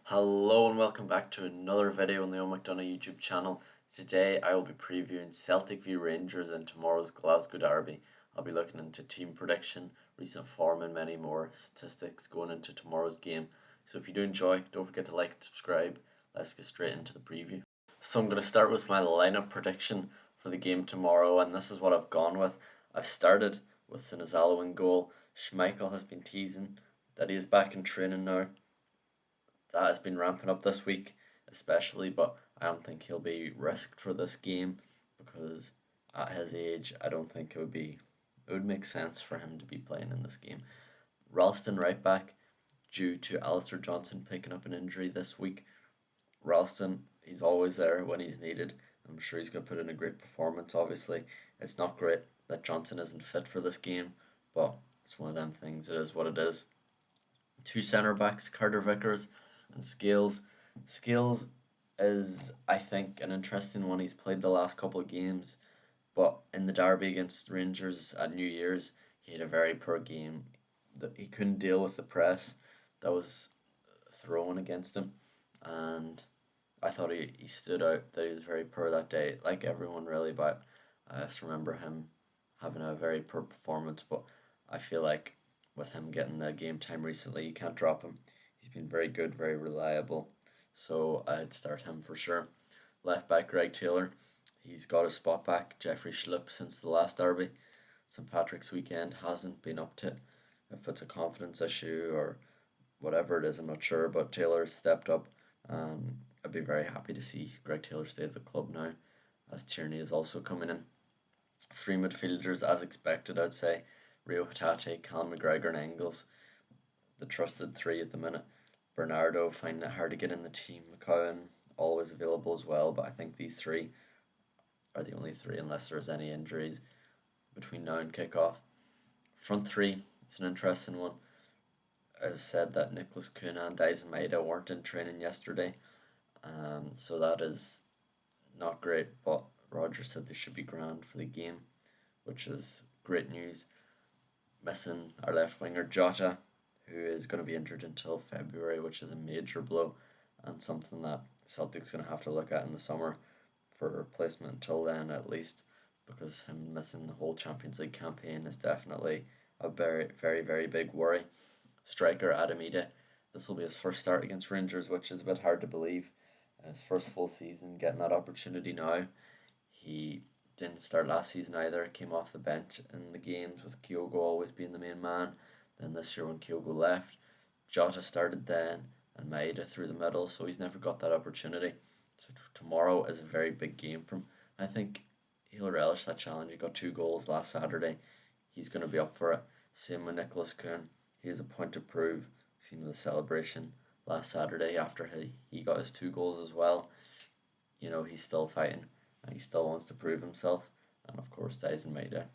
Hello and welcome back to another video on the Owen McDonough YouTube channel. Today I will be previewing Celtic v Rangers in tomorrow's Glasgow derby. I'll be looking into team prediction, recent form and many more statistics going into tomorrow's game. So if you do enjoy, don't forget to like and subscribe. Let's get straight into the preview. So I'm going to start with my lineup prediction for the game tomorrow, and this is what I've gone with. I've started with Sinazalo in goal. Schmeichel has been teasing that he is back in training now. That has been ramping up this week, especially, but I don't think he'll be risked for this game because at his age, I don't think it would make sense for him to be playing in this game. Ralston right back, due to Alistair Johnson picking up an injury this week. Ralston, he's always there when he's needed. I'm sure he's going to put in a great performance, obviously. It's not great that Johnson isn't fit for this game, but it's one of them things. It is what it is. Two centre backs, Carter Vickers and Scales. Scales is, I think, an interesting one. He's played the last couple of games, but in the derby against Rangers at New Year's, he had a very poor game. He couldn't deal with the press that was thrown against him, and I thought he stood out, that he was very poor that day, like everyone really, but I just remember him having a very poor performance, but I feel like with him getting the game time recently, you can't drop him. He's been very good, very reliable, so I'd start him for sure. Left back Greg Taylor, he's got a spot back. Jeffrey Schlupp since the last derby. St. Patrick's weekend hasn't been up to it. If it's a confidence issue or whatever it is, I'm not sure, but Taylor stepped up, and I'd be very happy to see Greg Taylor stay at the club now, as Tierney is also coming in. Three midfielders as expected, I'd say. Rio Hatate, Callum McGregor and Engels, the trusted three at the minute. Bernardo finding it hard to get in the team. McCowan always available as well, but I think these three are the only three unless there's any injuries between now and kickoff. Front three, it's an interesting one. I've said that Nicholas Kuhn and Dyson Maeda weren't in training yesterday, so that is not great, but Roger said they should be grand for the game, which is great news. Missing our left winger Jota, who is going to be injured until February, which is a major blow and something that Celtic's going to have to look at in the summer for replacement until then at least, because him missing the whole Champions League campaign is definitely a very, very, very big worry. Striker Adam Maeda, this will be his first start against Rangers, which is a bit hard to believe. His first full season, getting that opportunity now. He didn't start last season either, came off the bench in the games with Kyogo always being the main man. Then this year when Kyogo left, Jota started then and Maeda through the middle, so he's never got that opportunity. So tomorrow is a very big game for him. I think he'll relish that challenge. He got 2 goals last Saturday. He's going to be up for it. Same with Nicholas Kuhn. He has a point to prove. Seen the celebration last Saturday after he got his 2 goals as well. You know, he's still fighting and he still wants to prove himself. And of course, Dyson Maeda.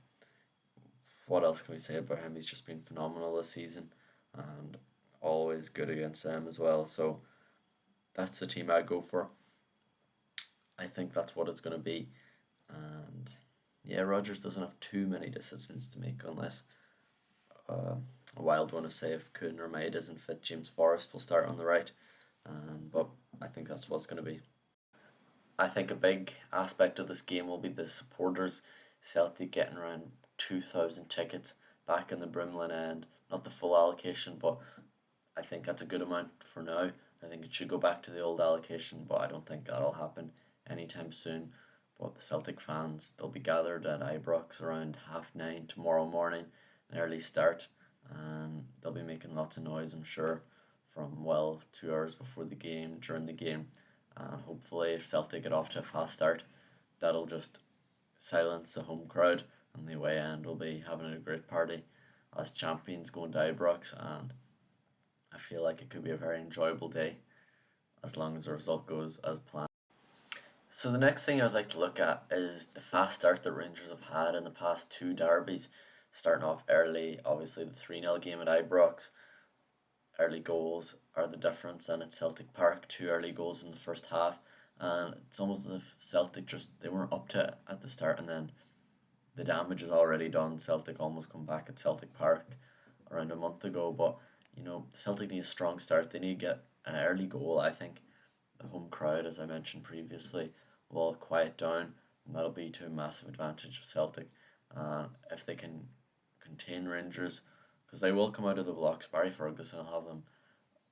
What else can we say about him? He's just been phenomenal this season and always good against them as well. So that's the team I'd go for. I think that's what it's going to be. And yeah, Rodgers doesn't have too many decisions to make unless a wild one to say if Kuhn or May doesn't fit. James Forrest will start on the right, but I think that's what's going to be. I think a big aspect of this game will be the supporters. Celtic getting around 2,000 tickets back in the Brimlin end. Not the full allocation, but I think that's a good amount for now. I think it should go back to the old allocation, but I don't think that'll happen anytime soon. But the Celtic fans, they'll be gathered at Ibrox around 9:30 tomorrow morning, an early start, and they'll be making lots of noise, I'm sure, from 2 hours before the game, during the game, and hopefully if Celtic get off to a fast start, that'll just silence the home crowd, and the away end will be having a great party as champions going to Ibrox, and I feel like it could be a very enjoyable day as long as the result goes as planned. So the next thing I'd like to look at is the fast start that Rangers have had in the past 2 derbies, starting off early. Obviously the 3-0 game at Ibrox, early goals are the difference, and at Celtic Park 2 early goals in the first half, and it's almost as if Celtic they weren't up to it at the start, and then the damage is already done. Celtic almost come back at Celtic Park around a month ago, but you know, Celtic need a strong start. They need to get an early goal, I think the home crowd, as I mentioned previously, will quiet down, and that'll be to a massive advantage of Celtic. And if they can contain Rangers, because they will come out of the blocks, Barry Ferguson will have them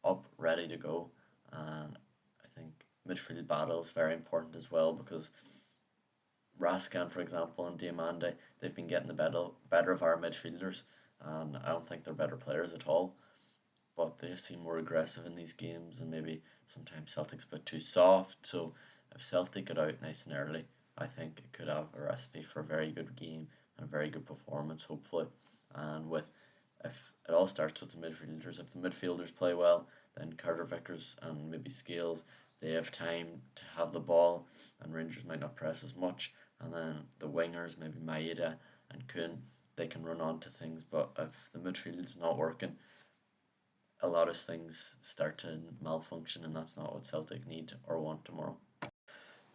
up ready to go. And I think midfield battle is very important as well, because Rascan, for example, and Diamande, they've been getting the better of our midfielders, and I don't think they're better players at all. But they seem more aggressive in these games, and maybe sometimes Celtic's a bit too soft. So if Celtic get out nice and early, I think it could have a recipe for a very good game and a very good performance, hopefully. And with if it all starts with the midfielders, if the midfielders play well, then Carter Vickers and maybe Scales, they have time to have the ball, and Rangers might not press as much. And then the wingers, maybe Maeda and Kuhn, they can run onto things. But if the midfield is not working, a lot of things start to malfunction, and that's not what Celtic need or want tomorrow.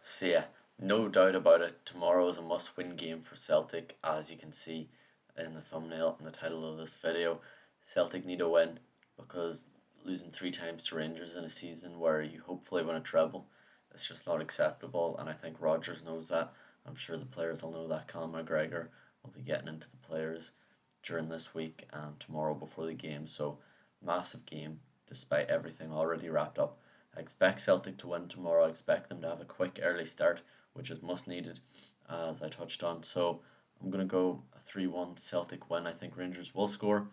So yeah, no doubt about it, tomorrow is a must-win game for Celtic, as you can see in the thumbnail and the title of this video. Celtic need a win, because losing 3 times to Rangers in a season where you hopefully win a treble, it's just not acceptable, and I think Rodgers knows that. I'm sure the players will know that. Callum McGregor will be getting into the players during this week and tomorrow before the game, so massive game despite everything already wrapped up. I expect Celtic to win tomorrow. I expect them to have a quick early start, which is much needed, as I touched on. So I'm going to go a 3-1 Celtic win. I think Rangers will score,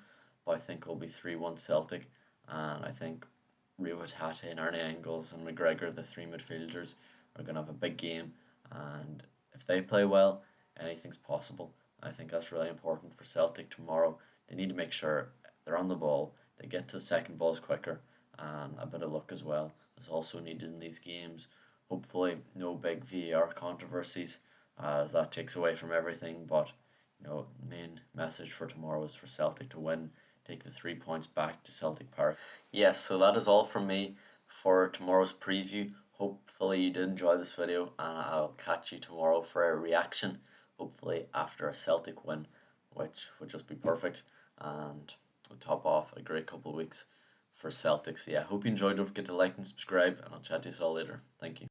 but I think it'll be 3-1 Celtic. And I think Rio Hatate and Arne Engels and McGregor, the 3 midfielders, are going to have a big game. And if they play well, anything's possible. I think that's really important for Celtic tomorrow. They need to make sure they're on the ball, they get to the second balls quicker, and a bit of luck as well is also needed in these games. Hopefully, no big VAR controversies, as that takes away from everything. But the main message for tomorrow is for Celtic to win, take the 3 points back to Celtic Park. Yes, so that is all from me for tomorrow's preview. Hopefully you did enjoy this video, and I'll catch you tomorrow for a reaction, hopefully after a Celtic win, which would just be perfect, and we'll top off a great couple of weeks for Celtics. So yeah, hope you enjoyed. Don't forget to like and subscribe, and I'll chat to you all later. Thank you.